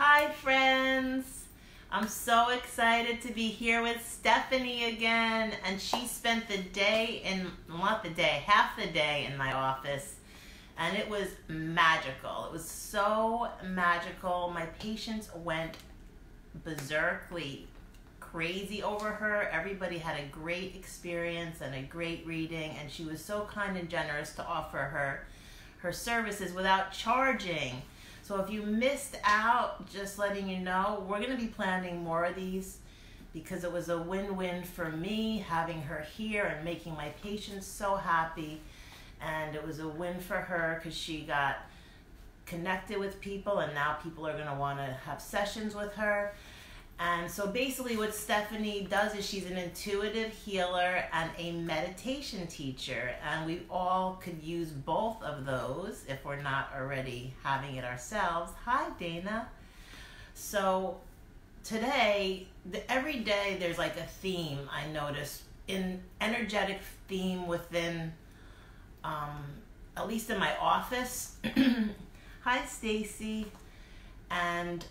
Hi friends! I'm so excited to be here with Stephanie again, and she spent half the day in my office, and it was magical. It was so magical. My patients went berserkly crazy over her. Everybody had a great experience and a great reading, and she was so kind and generous to offer her services without charging. So if you missed out, just letting you know, we're going to be planning more of these because it was a win-win for me having her here and making my patients so happy. And it was a win for her because she got connected with people, and now people are going to want to have sessions with her. And so basically what Stephanie does is she's an intuitive healer and a meditation teacher. And we all could use both of those if we're not already having it ourselves. Hi, Dana. So today, every day there's like a theme I notice, in energetic theme within, at least in my office. Hi, Stacy. And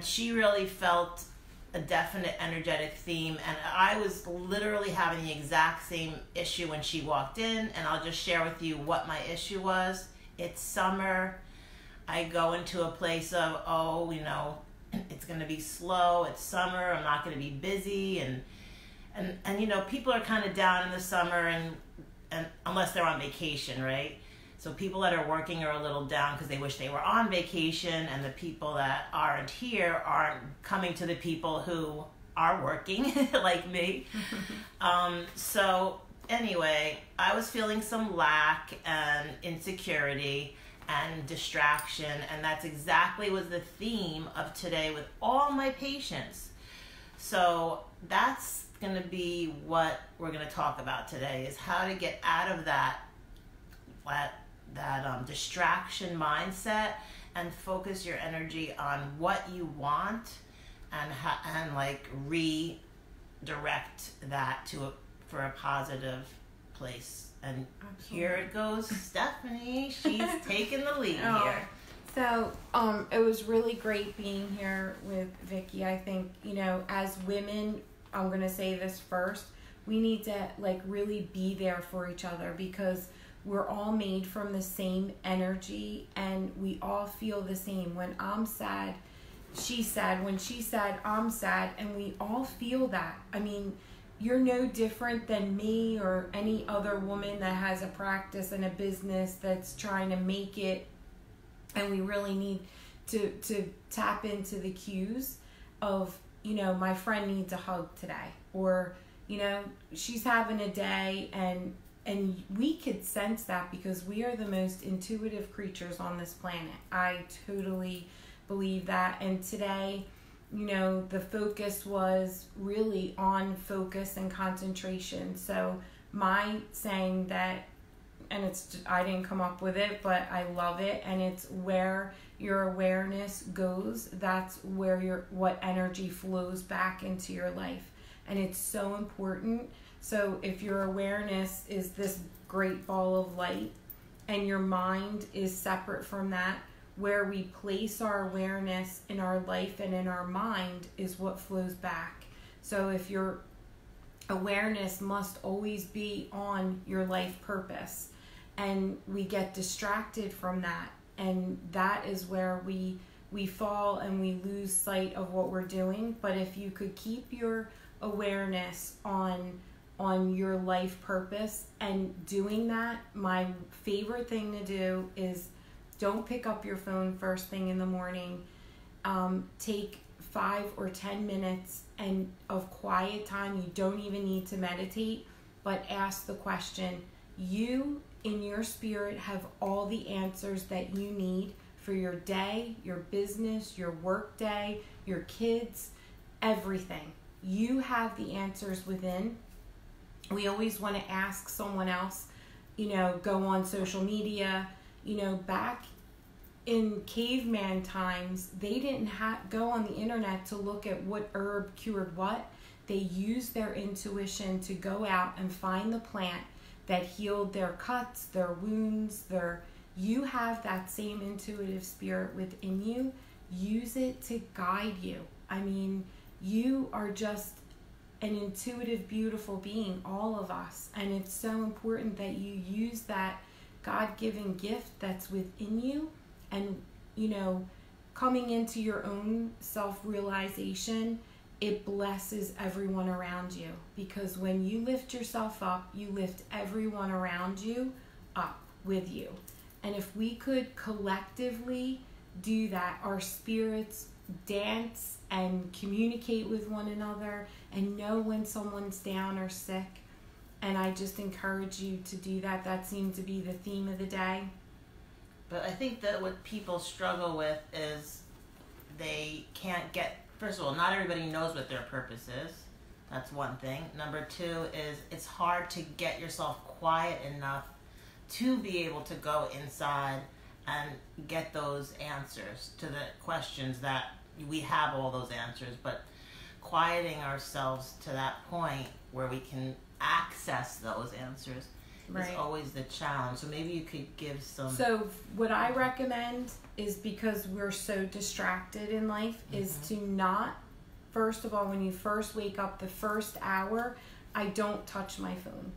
she really felt a definite energetic theme, and I was literally having the exact same issue when she walked in, and I'll just share with you what my issue was. It's summer. I go into a place of, it's going to be slow. It's summer. I'm not going to be busy, and people are kind of down in the summer, and unless they're on vacation, right? So people that are working are a little down because they wish they were on vacation, and the people that aren't here aren't coming to the people who are working, like me. So anyway, I was feeling some lack and insecurity and distraction, and that's exactly was the theme of today with all my patients. So that's going to be what we're going to talk about today, is how to get out of that distraction mindset and focus your energy on what you want, and redirect that for a positive place. And Absolutely. Here it goes, Stephanie. She's taking the lead here. So it was really great being here with Vickie. I think, as women, I'm going to say this first, we need to really be there for each other, because we're all made from the same energy, and we all feel the same. When I'm sad, she's sad. When she's sad, I'm sad, and we all feel that. I mean, you're no different than me or any other woman that has a practice and a business that's trying to make it, and we really need to tap into the cues of, my friend needs a hug today, or, she's having a day, and we could sense that because we are the most intuitive creatures on this planet. I totally believe that. And today, the focus was really on focus and concentration. So my saying that, and I didn't come up with it, but I love it. And it's where your awareness goes, that's where what energy flows back into your life. And it's so important. So if your awareness is this great ball of light and your mind is separate from that, where we place our awareness in our life and in our mind is what flows back. So if your awareness must always be on your life purpose, and we get distracted from that, and that is where we fall and we lose sight of what we're doing. But if you could keep your awareness on your life purpose and doing that, my favorite thing to do is don't pick up your phone first thing in the morning. Take 5 or 10 minutes of quiet time. You don't even need to meditate, but ask the question. You in your spirit have all the answers that you need for your day, your business, your work day, your kids, everything. You have the answers within. We always want to ask someone else, go on social media. Back in caveman times, they didn't go on the internet to look at what herb cured what. They used their intuition to go out and find the plant that healed their cuts, their wounds, you have that same intuitive spirit within you. use it to guide you. I mean, you are just an intuitive, beautiful being, all of us. And it's so important that you use that God-given gift that's within you, and, you know, coming into your own self-realization, it blesses everyone around you. Because when you lift yourself up, you lift everyone around you up with you. And if we could collectively do that, our spirits dance and communicate with one another and know when someone's down or sick. And I just encourage you to do that. That seemed to be the theme of the day. But I think that what people struggle with is they can't get, first of all, not everybody knows what their purpose is. That's one thing. Number two is it's hard to get yourself quiet enough to be able to go inside and get those answers to the questions that we have all those answers, but quieting ourselves to that point where we can access those answers is always the challenge. So maybe you could give some... So what I recommend is, because we're so distracted in life, is to not, first of all, when you first wake up, the first hour, I don't touch my phone.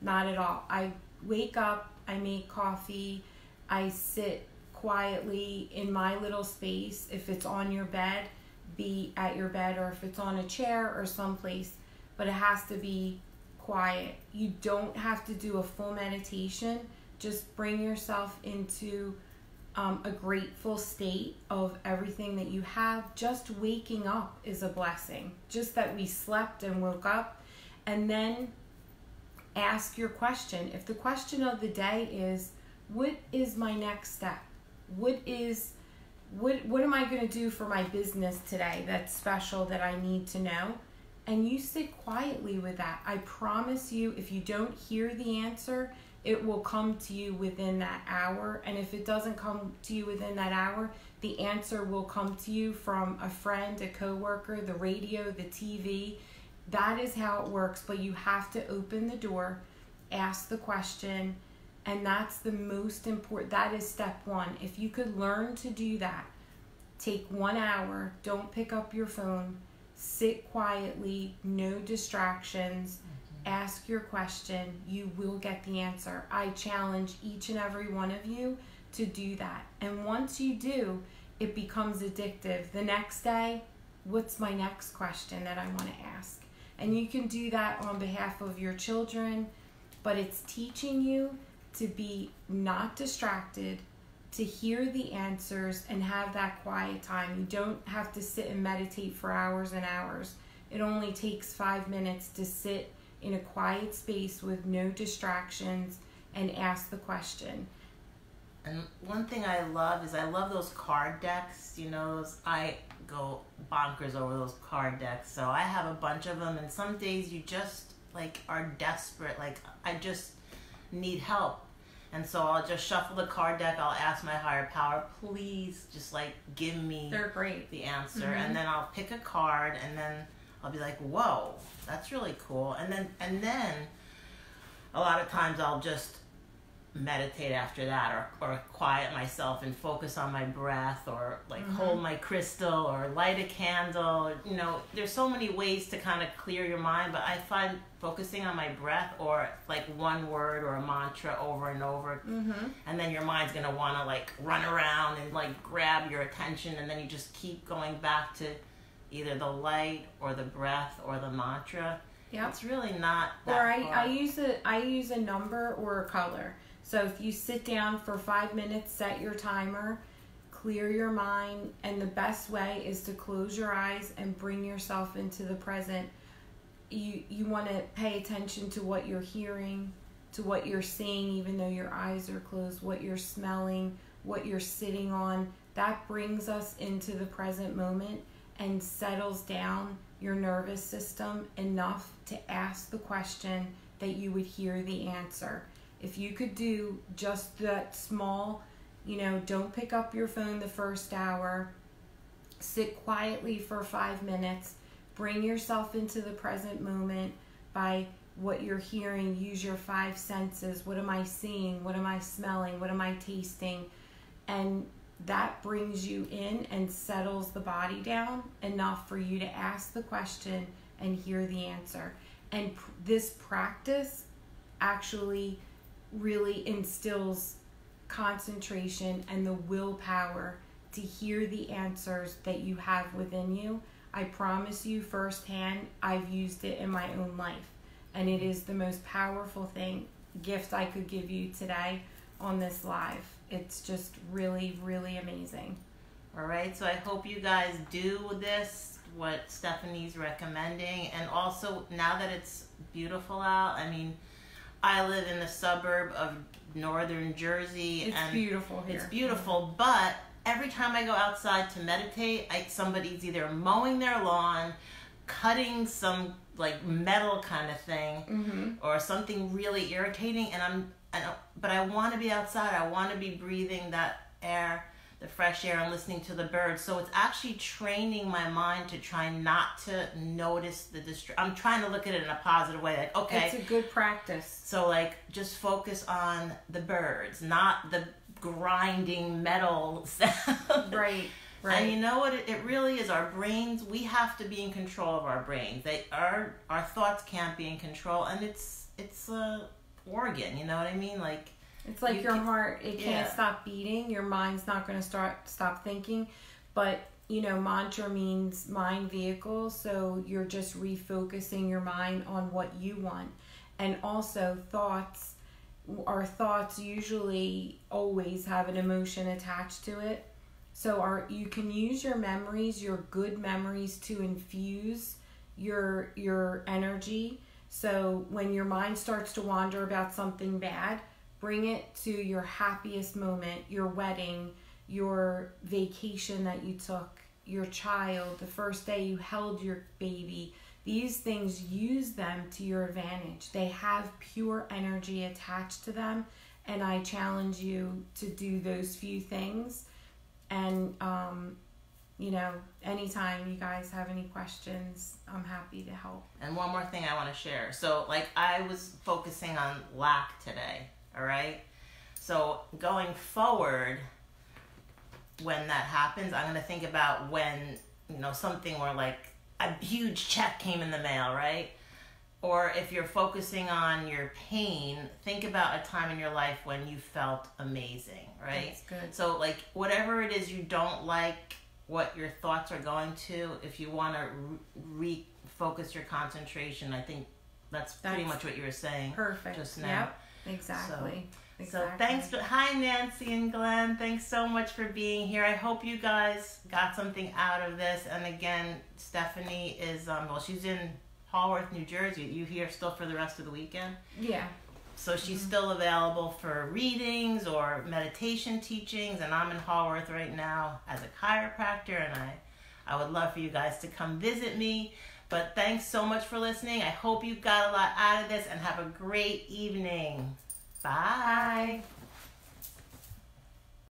Not at all. I wake up, I make coffee, I sit quietly in my little space. If it's on your bed, be at your bed, or if it's on a chair or someplace, but it has to be quiet. You don't have to do a full meditation. Just bring yourself into a grateful state of everything that you have. Just waking up is a blessing. Just that we slept and woke up. And then ask your question. If the question of the day is, what is my next step? What am I going to do for my business today that's special that I need to know? And you sit quietly with that. I promise you, if you don't hear the answer, it will come to you within that hour. And if it doesn't come to you within that hour, the answer will come to you from a friend, a coworker, the radio, the TV. That is how it works. But you have to open the door, ask the question, and that's the most important. That is step one. If you could learn to do that, take 1 hour, don't pick up your phone, sit quietly, no distractions, ask your question, you will get the answer. I challenge each and every one of you to do that. And once you do, it becomes addictive. The next day, what's my next question that I want to ask? And you can do that on behalf of your children, but it's teaching you to be not distracted, to hear the answers and have that quiet time. You don't have to sit and meditate for hours and hours. It only takes 5 minutes to sit in a quiet space with no distractions and ask the question. And one thing I love is I love those card decks. You know, I go bonkers over those card decks. So I have a bunch of them, and some days you just like are desperate. Like, I just need help. And so I'll just shuffle the card deck. I'll ask my higher power, please just like give me They're great. the answer. And then I'll pick a card, and then I'll be like, whoa, that's really cool. And then a lot of times I'll just meditate after that, or quiet myself and focus on my breath, or like hold my crystal, or light a candle. You know, there's so many ways to kind of clear your mind, but I find focusing on my breath, or like one word or a mantra over and over, and then your mind's gonna want to like run around and like grab your attention, and then you just keep going back to either the light or the breath or the mantra. Yep. It's really not that Or hard. I use a number or a color. So if you sit down for 5 minutes, set your timer, clear your mind, and the best way is to close your eyes and bring yourself into the present. You want to pay attention to what you're hearing, to what you're seeing, even though your eyes are closed, what you're smelling, what you're sitting on. That brings us into the present moment and settles down your nervous system enough to ask the question that you would hear the answer. If you could do just that small, don't pick up your phone the first hour, sit quietly for 5 minutes, bring yourself into the present moment by what you're hearing, use your 5 senses. What am I seeing? What am I smelling? What am I tasting? And that brings you in and settles the body down enough for you to ask the question and hear the answer. And this practice actually really instills concentration and the willpower to hear the answers that you have within you. I promise you firsthand, I've used it in my own life, and it is the most powerful gift I could give you today on this live. It's just really, really amazing. All right, so I hope you guys do this, what Stephanie's recommending. And also, now that it's beautiful out, I mean, I live in the suburb of northern Jersey. It's beautiful here. It's beautiful, but every time I go outside to meditate, somebody's either mowing their lawn, cutting some like metal kind of thing, or something really irritating, but I want to be outside. I want to be breathing that air, the fresh air, and listening to the birds. So it's actually training my mind to try not to notice I'm trying to look at it in a positive way. Like, okay, it's a good practice. So like, just focus on the birds, not the grinding metal sound. Right. And you know what? It really is our brains. We have to be in control of our brains. Our thoughts can't be in control, and it's a organ. You know what I mean? Like, it's like your heart. It can't stop beating. Your mind's not going to stop thinking. But mantra means mind vehicle, so you're just refocusing your mind on what you want. And also our thoughts usually always have an emotion attached to it. So you can use your memories, your good memories, to infuse your energy. So when your mind starts to wander about something bad, bring it to your happiest moment, your wedding, your vacation that you took, your child, the first day you held your baby. These things, use them to your advantage. They have pure energy attached to them, and I challenge you to do those few things. And, anytime you guys have any questions, I'm happy to help. And one more thing I want to share. So, like, I was focusing on lack today, all right? So, going forward, when that happens, I'm going to think about when, something where, like, a huge check came in the mail, right? Or if you're focusing on your pain, think about a time in your life when you felt amazing, right? That's good. So, like, whatever it is you don't like, what your thoughts are going to, if you want to refocus your concentration, I think that's pretty much what you were saying. Perfect. Just now. Yep, exactly. So thanks. Hi, Nancy and Glenn. Thanks so much for being here. I hope you guys got something out of this. And again, Stephanie is, she's in Haworth, New Jersey. You here still for the rest of the weekend? Yeah. So she's still available for readings or meditation teachings, and I'm in Haworth right now as a chiropractor, and I would love for you guys to come visit me. But thanks so much for listening. I hope you got a lot out of this, and have a great evening. Bye. Bye.